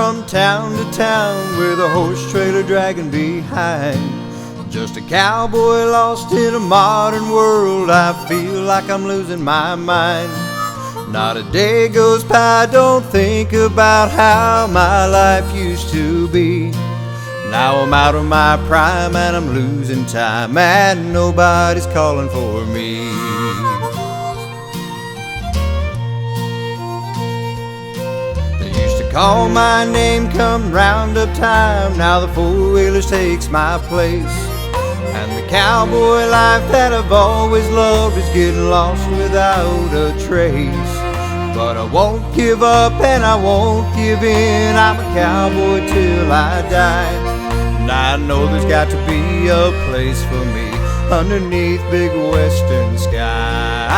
from town to town with a horse trailer dragging behind. Just a cowboy lost in a modern world. I feel like I'm losing my mind. Not a day goes by, I don't think about how my life used to be. Now I'm out of my prime and I'm losing time, and nobody's calling for me. They used to call my name come roundup time. Now the four-wheelers takes my place, and the cowboy life that I've always loved is getting lost without a trace. But I won't give up and I won't give in. I'm a cowboy till I die. And I know there's got to be a place for me underneath big western sky.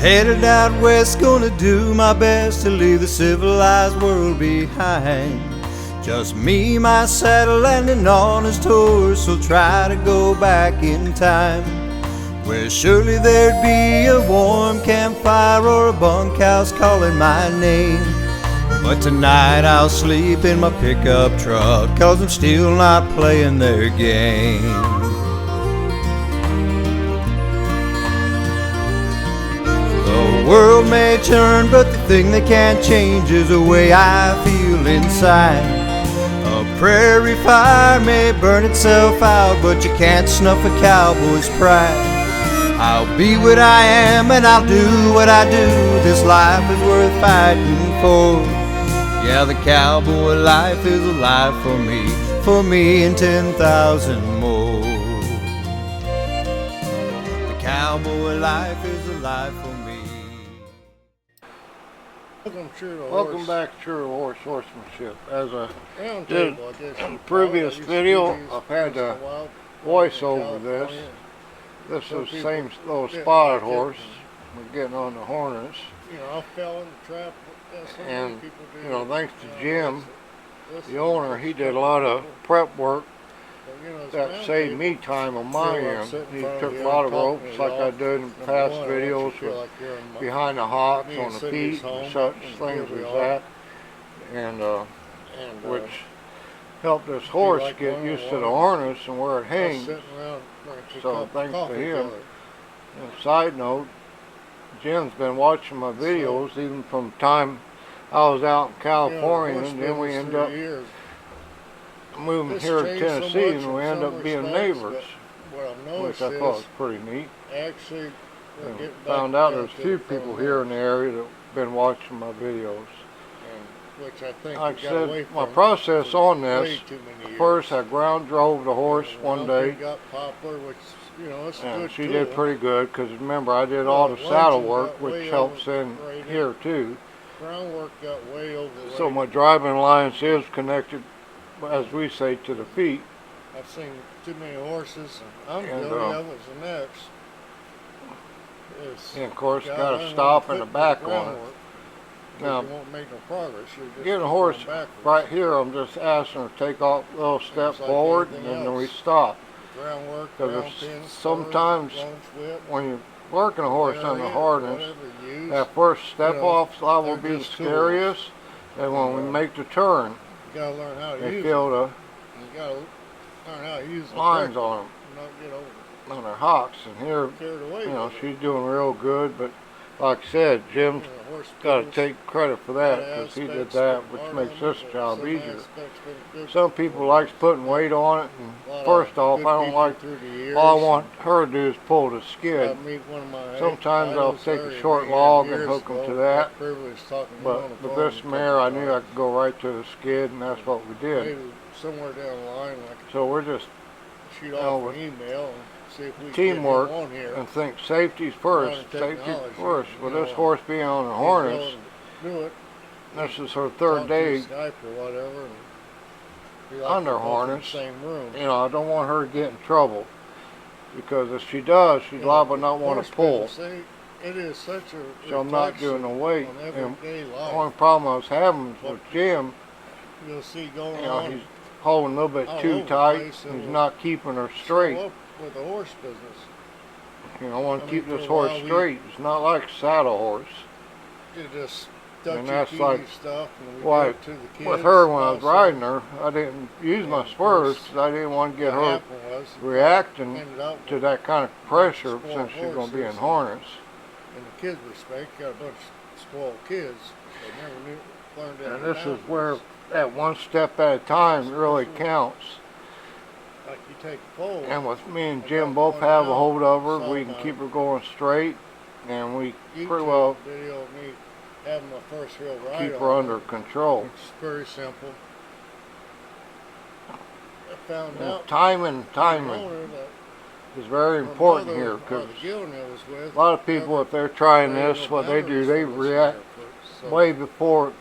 Headed out west, gonna do my best to leave the civilized world behind. Just me, my saddle, and an honest horse will try to go back in time, where surely there'd be a warm campfire or a bunkhouse calling my name. But tonight I'll sleep in my pickup truck, 'cause I'm still not playing their game. The world may turn, but the thing they can't change is the way I feel inside. A prairie fire may burn itself out, but you can't snuff a cowboy's pride. I'll be what I am and I'll do what I do. This life is worth fighting for. Yeah, the cowboy life is alive for me and 10,000 more. The cowboy life is alive for me. Welcome back to True Horse Horsemanship. As I did in the previous video, I've had to voice over this. This is the same little spotted horse. We're getting on the harness. You know, I fell in the trap. And, you know, thanks to Jim, the owner, he did a lot of prep work that saved me time on my end. He took a lot of ropes like I did in past videos with behind the hocks on the feet and such things as that, and which helped this horse get used to the harness and where it hangs. So thanks to him. And side note, Jim's been watching my videos even from the time I was out in California, and then we ended up moving here to Tennessee, and we ended up being neighbors, which I thought was pretty neat. Actually, found out there's a few people here in the area that have been watching my videos. Which I think like I said, my process on this, first I ground drove the horse one day, and she did pretty good, because remember I did all the saddle work, which helps in here too. Groundwork got way overrated. So my driving alliance is connected, as we say, to the feet. I've seen too many horses, and I'm guilty of it the next. And of course, got to stop in the back on it. Now, you won't make no progress. Getting a horse right here, I'm just asking her to take off a little step forward, and then we stop. Because sometimes when you're working a horse under harness, that first step off will be the scariest, and when we make the turn, they feel the lines on them, on their hocks, and here, you know, she's doing real good, but like I said, Jim's got to take credit for that, because he did that, which makes this job easier. Some people likes putting weight on it, and first off, I don't like, all I want her to do is pull the skid. Sometimes I'll take a short log and hook them to that, but with this mare, I knew I could go right to the skid, and that's what we did. Somewhere down the line, so we're just, shoot off an email. see if we can teamwork get him on here. and think safety's first. Modern Safety's technology, first. you With know, this horse being on a He's harness, willing to do it. this is her Talk third to day Skype or whatever. And be like under we're both in harness. the same room. You know, I don't want her to get in trouble, because if she does, she's You know, liable not want horse to pull. business, it is such a So I'm not doing the weight. on And everyday the life. only problem I was having What with Jim, You'll see going you know, on. he's holding a little bit all too over the tight. place, and He's will not keeping her show straight. up with the horse business. You know, I want I to mean, keep for this a horse while we- straight. It's not like a saddle horse. You just And Dutchy that's TV like stuff, and we why give it to the kids. With her, when I was also. riding her, I didn't use my And of spurs course, because I didn't want to get What her happened was, reacting ended up to with- that kind of pressure spoiled since she's going to be in horses. harness. in the kids' respect, got a bunch of spoiled kids. They never learned any And this is boundaries. where that one step at a time really counts. Like you take a foal. And with me and I Jim got both one have a now, hold of her, saw we can my keep her going straight, and we YouTube pretty well video of me having my first real ride keep on her under control. It's very simple. I found And out timing the owner that is very her important mother, here, or because the Gillian I was with, a lot of people, if they're trying never this, laid what no they do, boundaries they for this react mare. So way before,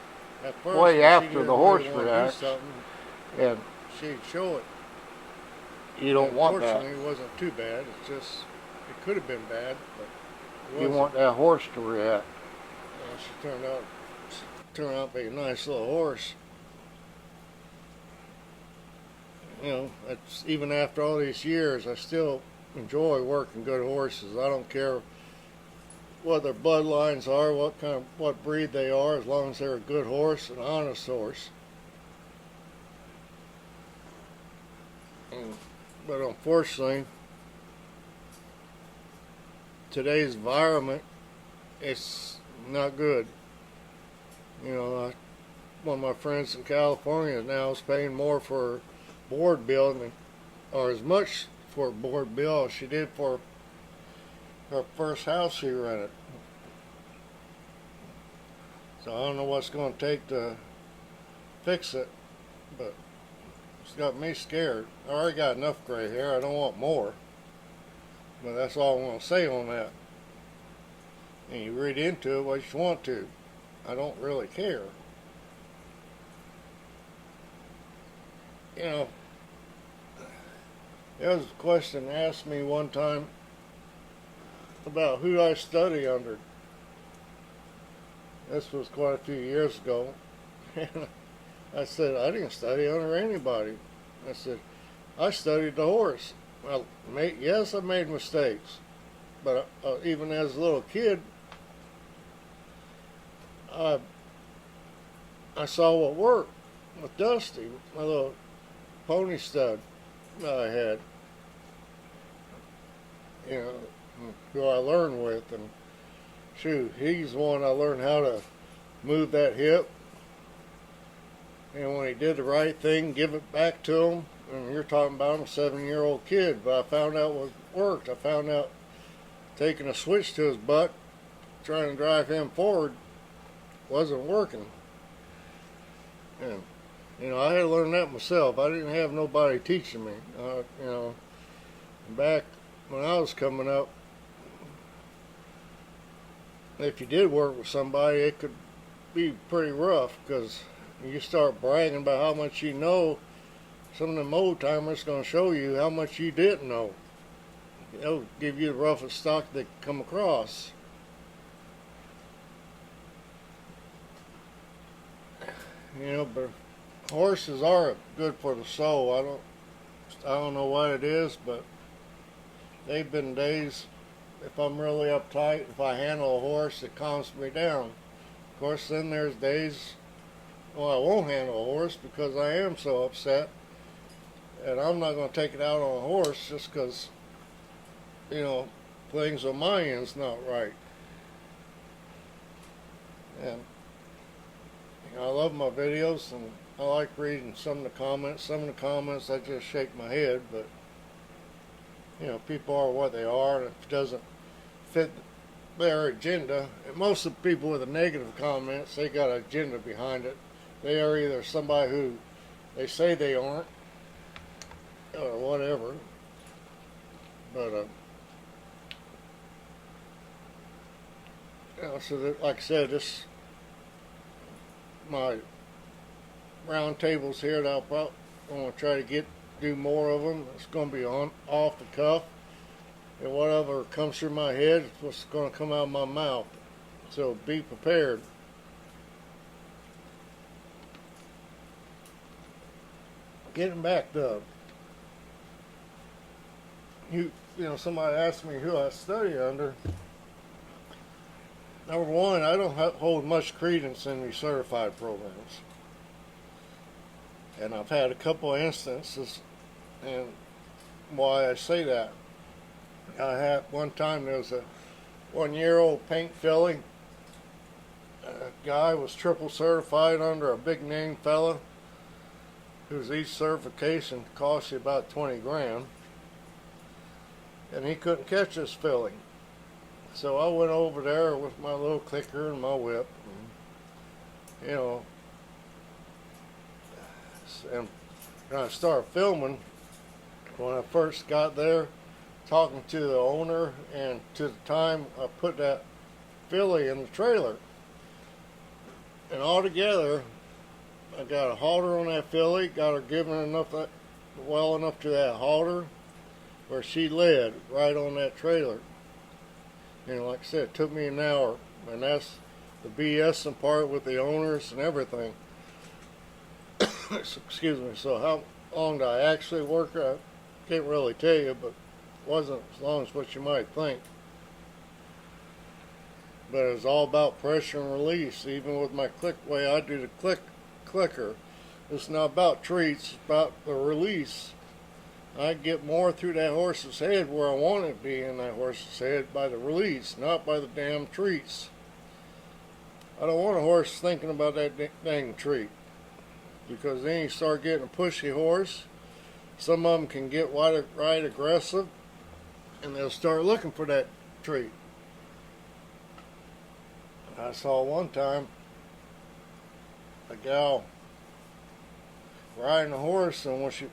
at first, way when she after didn't the horse really wanna do reacts. something, and she'd show it. you don't want that. Unfortunately, it wasn't too bad. It's just, it could have been bad, but it You wasn't. want that horse to react. Well, she turned out to be a nice little horse. You know, it's, even after all these years, I still enjoy working good horses. I don't care what their bloodlines are, what breed they are, as long as they're a good horse, an honest horse. But unfortunately, today's environment, it's not good. You know, one of my friends in California now is paying more for a board bill or as much for a board bill as she did for her first house she rented. So I don't know what's going to take to fix it, but it's got me scared. I already got enough gray hair. I don't want more. But that's all I'm going to say on that. And you read into it what you want to. I don't really care. You know, there was a question asked me one time about who I study under. This was quite a few years ago. And I said, I didn't study under anybody. I said, I studied the horse. Well, yes, I made mistakes. But even as a little kid, I saw what worked with Dusty, my little pony stud I had. You know, who I learned with, and shoot, he's the one I learned how to move that hip. And when he did the right thing, give it back to him. And you're talking about a 7-year-old kid, but I found out what worked. I found out taking a switch to his butt, trying to drive him forward, wasn't working. And you know, I had to learn that myself. I didn't have nobody teaching me. You know, back when I was coming up, if you did work with somebody, it could be pretty rough, because you start bragging about how much you know, some of them old timers going to show you how much you didn't know. They'll give you the roughest stock they can come across. You know, but horses are good for the soul. I don't know what it is, but they've been days, if I'm really uptight, if I handle a horse, it calms me down. Of course, then there's days, well, I won't handle a horse because I am so upset, and I'm not going to take it out on a horse just because, you know, things on my end's not right. And you know, I love my videos, and I like reading some of the comments. Some of the comments I just shake my head, but you know, people are what they are, and if it doesn't fit their agenda, and most of the people with the negative comments, they got an agenda behind it. They are either somebody who they say they aren't, or whatever. But so that, like I said, this my round tables here that I'll probably want to try to do more of them. It's going to be on off the cuff, and whatever comes through my head is what's going to come out of my mouth. So be prepared. Getting back to somebody asked me who I study under. Number one, I don't hold much credence in these certified programs. And I've had a couple of instances, and why I say that. I had one time there was a 1-year-old paint filly. A guy was triple certified under a big name fella, whose each certification cost you about 20 grand. And he couldn't catch this filly. So I went over there with my little clicker and my whip, and I started filming. When I first got there, talking to the owner, and to the time I put that filly in the trailer. And altogether, I got a halter on that filly, got her given well enough to that halter where she led right on that trailer. And like I said, it took me an hour, and that's the BSing part with the owners and everything. Excuse me. So how long did I actually work? I can't really tell you, but it wasn't as long as what you might think. But it's all about pressure and release. Even with my way I do the clicker, it's not about treats, it's about the release. I get more through that horse's head where I want it to be in that horse's head by the release, not by the damn treats. I don't want a horse thinking about that dang treat, because then you start getting a pushy horse. Some of them can get right aggressive, and they'll start looking for that treat. I saw one time a gal riding a horse, and when she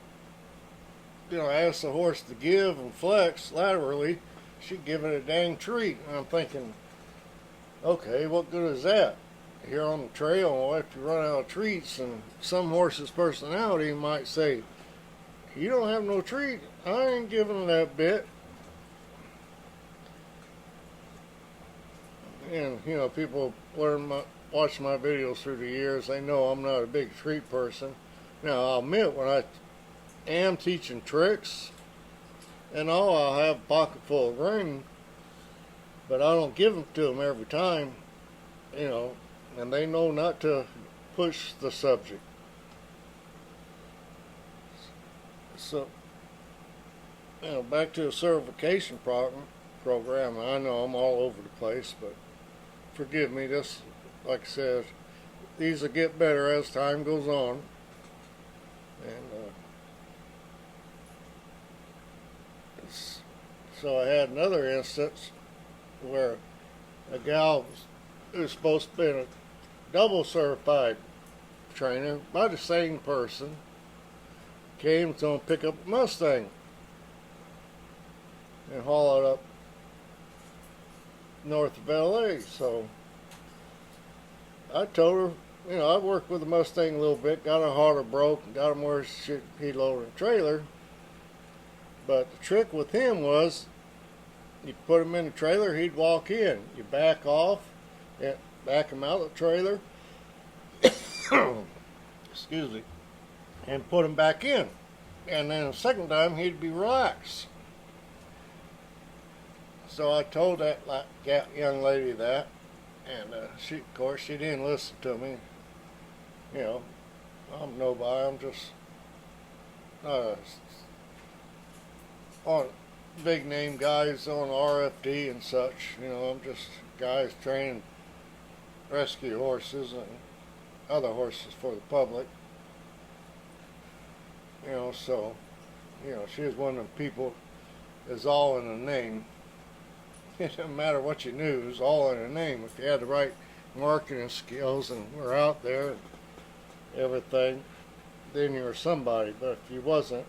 asked the horse to give and flex laterally, she'd give it a dang treat. And I'm thinking, okay, what good is that? Here on the trail, if you run out of treats, and some horses' personality might say, you don't have no treat, I ain't giving that bit. And people watch my videos through the years, they know I'm not a big treat person. Now I'll admit, when I am teaching tricks and all, I'll have a pocket full of grain, but I don't give them to them every time, and they know not to push the subject. So, back to the certification program. I know I'm all over the place, but forgive me. This, like I said, these will get better as time goes on. And so I had another instance where a gal who was supposed to be a double certified trainer by the same person came to pick up a Mustang and haul it up north of LA. So I told her, I worked with the Mustang a little bit, got her halter broke, and got him where he'd load a trailer. But the trick with him was, you put him in the trailer, he'd walk in. You back off, and back him out of the trailer, excuse me, and put him back in. And then the second time, he'd be relaxed. So I told that young lady that, and of course, she didn't listen to me. I'm nobody. I'm just on big name guys on RFD and such. I'm just guys training rescue horses and other horses for the public. So she was one of the people that's all in the name. It doesn't matter what you knew, it was all in the name. If you had the right marketing skills and were out there and everything, then you were somebody. But if you wasn't,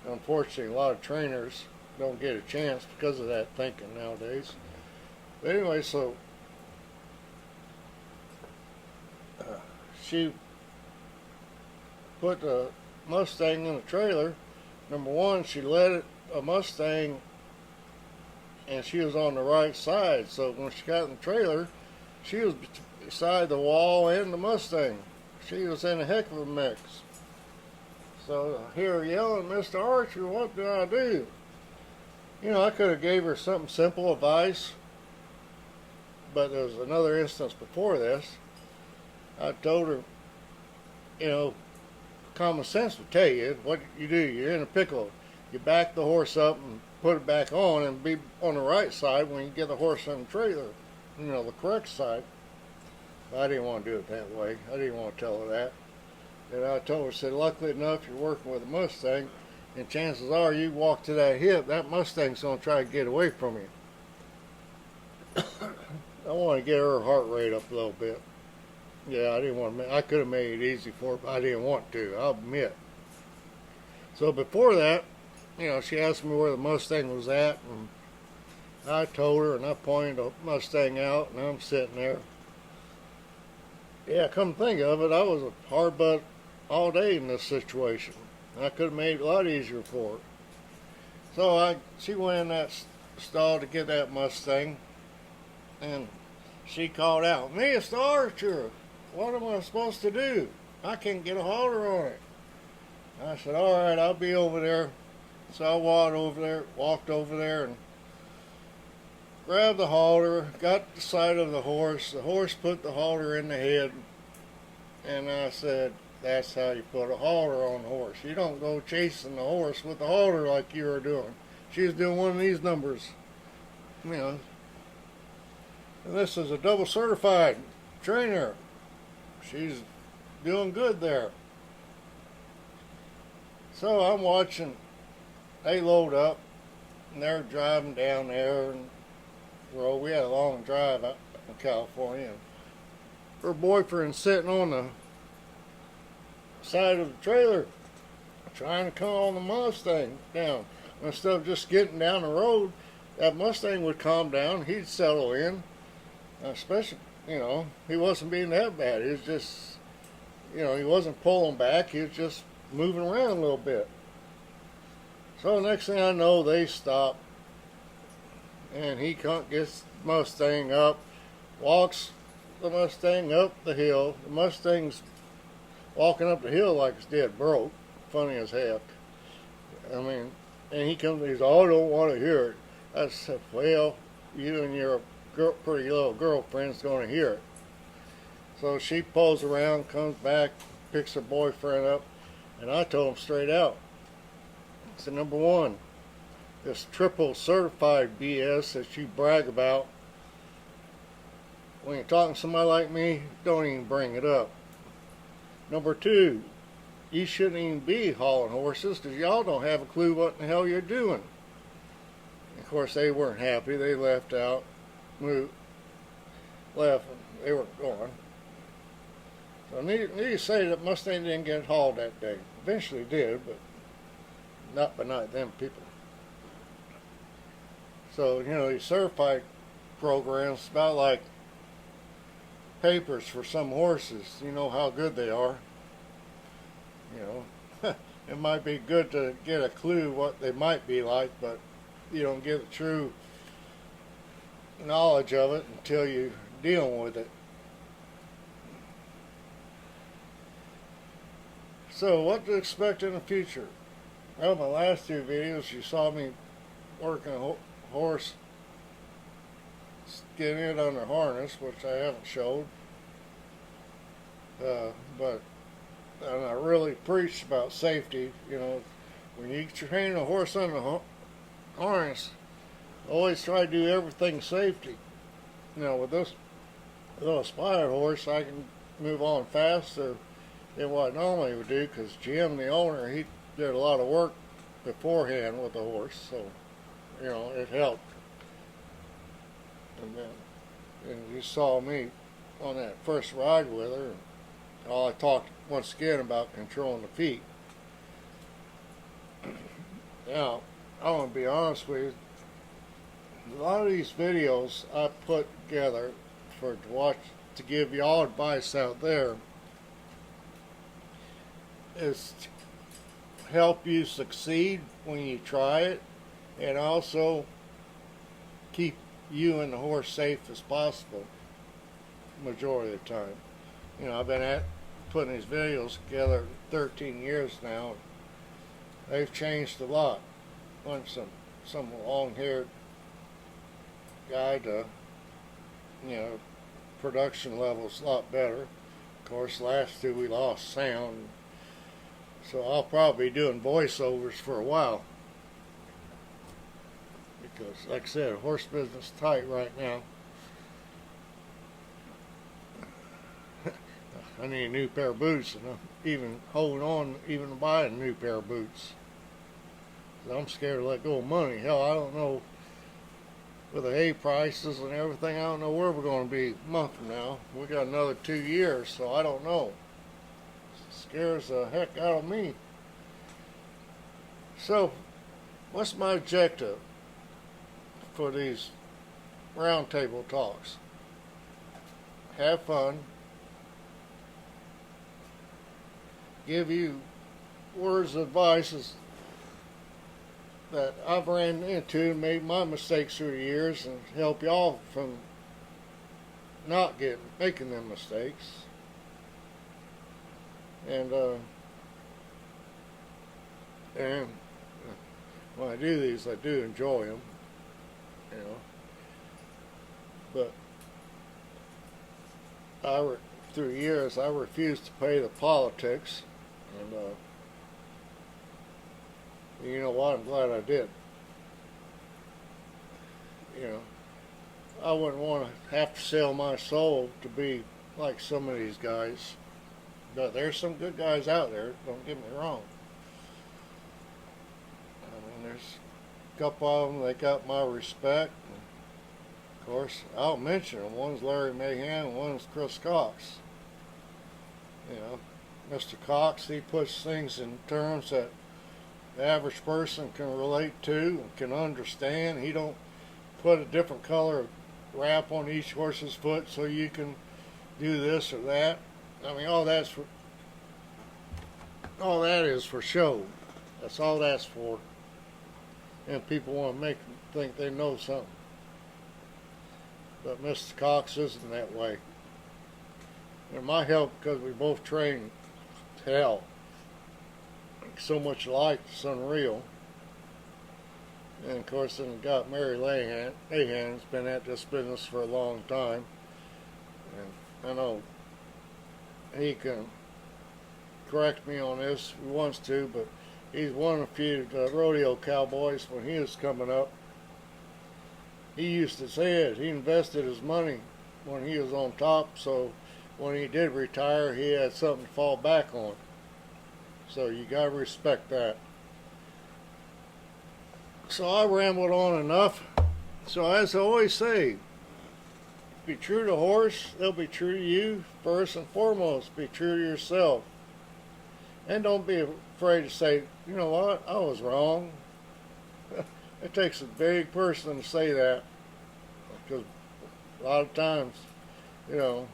unfortunately, a lot of trainers don't get a chance because of that thinking nowadays. But anyway, so she put the Mustang in the trailer. Number one, she let a Mustang, and she was on the right side. So when she got in the trailer, she was beside the wall and the Mustang. She was in a heck of a mix. So I hear her yelling, "Mr. Archer, what do I do?" You know, I could have gave her something simple advice, but there was another instance before this. I told her, you know, common sense would tell you what you do. You're in a pickle. You back the horse up and put it back on and be on the right side when you get the horse on the trailer. You know, the correct side. I didn't want to do it that way. I didn't want to tell her that. And I told her, I said, luckily enough, you're working with a Mustang, and chances are you walk to that hip, that Mustang's going to try to get away from you. I want to get her heart rate up a little bit. Yeah, I didn't want to. I could have made it easy for her, but I didn't want to. I'll admit. So before that, you know, she asked me where the Mustang was at, and I told her, and I pointed the Mustang out, and I'm sitting there. Yeah, come to think of it, I was a hard butt all day in this situation. I could have made it a lot easier for her. So she went in that stall to get that Mustang, and she called out, "Mr. Archer, what am I supposed to do? I can't get a halter on it." I said, "All right, I'll be over there." So I walked over there and grabbed the halter, got the side of the horse. The horse put the halter in the head, and I said, "That's how you put a halter on the horse. You don't go chasing the horse with the halter like you were doing." She was doing one of these numbers, you know. And this is a double certified trainer. She's doing good there. So I'm watching. They load up, and they're driving down there, and well, we had a long drive out in California. Her boyfriend's sitting on the side of the trailer trying to calm the Mustang down. Instead of just getting down the road, that Mustang would calm down, he'd settle in. Especially, you know, he wasn't being that bad. He was just, you know, he wasn't pulling back, he was just moving around a little bit. So next thing I know, they stop, and he gets the Mustang up, walks the Mustang up the hill. The Mustang's walking up the hill like it's dead broke. Funny as heck. I mean, and he comes and he's, "Oh, I don't want to hear it." I said, "Well, you and your pretty little girlfriend's going to hear it." So she pulls around, comes back, picks her boyfriend up, and I told him straight out. I said, "Number one, this triple certified BS that you brag about, when you're talking to somebody like me, don't even bring it up. Number two, you shouldn't even be hauling horses because y'all don't have a clue what the hell you're doing." Of course, they weren't happy. They left out, left, and they were gone. So needless to say, that Mustang didn't get hauled that day. Eventually did, but not by them people. So, you know, these certified programs, about like papers for some horses. You know how good they are. You know, it might be good to get a clue what they might be like, but you don't get a true knowledge of it until you're dealing with it. So, what to expect in the future? Well, my last two videos, you saw me working a horse, getting it under harness, which I haven't showed. But and I really preached about safety. You know, when you train a horse under harness, always try to do everything safety. You know, with this little Aspire horse, I can move on faster than what I normally would do, because Jim, the owner, he did a lot of work beforehand with the horse, so you know it helped. And you saw me on that first ride with her. I talked once again about controlling the feet. Now, I want to be honest with you. A lot of these videos I put together to watch, to give y'all advice out there, is to help you succeed when you try it, and also keep you and the horse safe as possible majority of the time. You know, I've been putting these videos together 13 years now. They've changed a lot. Went some long-haired guy to, you know, production levels a lot better. Of course, last two we lost sound, so I'll probably be doing voiceovers for a while, because, like I said, horse business is tight right now. I need a new pair of boots, and I'm even holding on even to buy a new pair of boots. I'm scared to let go of money. Hell, I don't know, with the hay prices and everything, I don't know where we're going to be a month from now. We got another 2 years, so I don't know. It scares the heck out of me. So, what's my objective for these roundtable talks? Have fun. Give you words of advice that I've ran into and made my mistakes through the years, and help y'all from not making them mistakes. And when I do these, I do enjoy them, you know. But through the years, I refused to pay the politics, and you know what? I'm glad I did. You know, I wouldn't want to have to sell my soul to be like some of these guys. But there's some good guys out there, don't get me wrong. I mean, there's a couple of them that got my respect. And of course, I'll mention them. One's Larry Mahan, and one's Chris Cox. You know, Mr. Cox, he puts things in terms that the average person can relate to and can understand. He don't put a different color wrap on each horse's foot so you can do this or that. I mean, all that is for show. That's all that's for. And people want to make them think they know something. But Mr. Cox isn't that way. And my help, because we both train to hell. So much alike, it's unreal. And of course, then got Mary Lahan. Lahan's been at this business for a long time, and I know he can correct me on this if he wants to, but he's won a few rodeo cowboys when he was coming up. He used to say it. He invested his money when he was on top, so when he did retire, he had something to fall back on. So you gotta respect that. So I rambled on enough. So as I always say, be true to the horse, they'll be true to you. First and foremost, be true to yourself. And don't be afraid to say, you know what, I was wrong. It takes a big person to say that, because a lot of times, you know,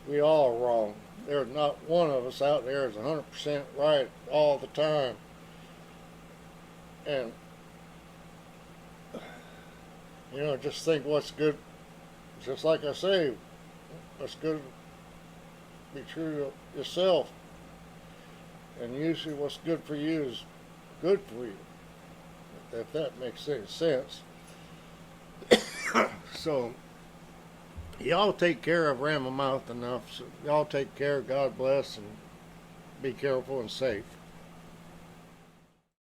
we all are wrong. There's not one of us out there is 100% right all the time. And, you know, just think what's good, just like I say, what's good, be true to yourself. And usually what's good for you is good for you, if that makes any sense. So, y'all take care. I've ran my mouth enough. So y'all take care. God bless, and be careful and safe.